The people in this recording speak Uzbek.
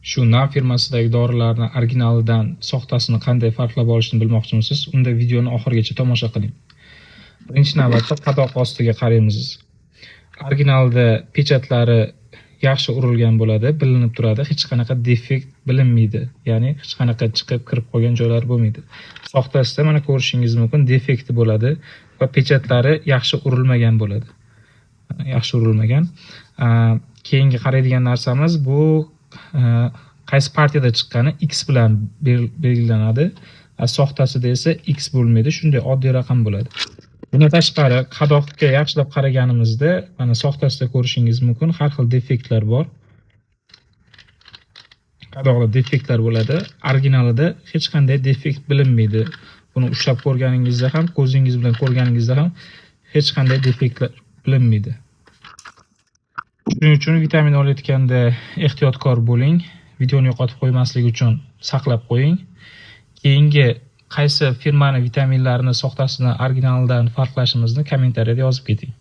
Shu NAM firmasidagi dorilarni originalidan soxtasini qanday farqlab olishni bilmoqchimisiz? Unda videoni oxirigacha tomosha qiling. Birinchi navbatda qadoq ostiga qaraymiz. Originalda pechatlari yaxshi urilgan bo'ladi, bilinib turadi, hech qanaqa defekt bilinmaydi. Ya'ni hech qanaqa chiqib kirib qolgan joylar bo'lmaydi. Soxtasida mana ko'rishingiz mumkin, defekti bo'ladi va pechatlari yaxshi urilmagan bo'ladi. Yaxshi urilmagan. Keyingi qaraydigan narsamiz bu qaysi partiyada chiqqani X bilan belgilanadi. Soxtasida esa X bo'lmaydi, shunday oddiy raqam bo'ladi. Bundan tashqari qadoqga yaxshilab qaraganimizda mana soxtasida ko'rishingiz mumkin, har xil defektlar bor. Qadoqda defektlar bo'ladi. Originalida hech qanday defekt bilinmaydi. Buni ushlab ko'rganingizda ham, ko'zingiz bilan ko'rganingizda ham hech qanday defektlar bilinmaydi. Shuning uchun vitamin olayotganda ehtiyotkor bo'ling. Videoni yo'qotib qo'ymaslik uchun saqlab qo'ying. Keyingi qaysi firmani vitaminlarini soxtasini originalidan farqlashimizni kommentariyada yozib keting.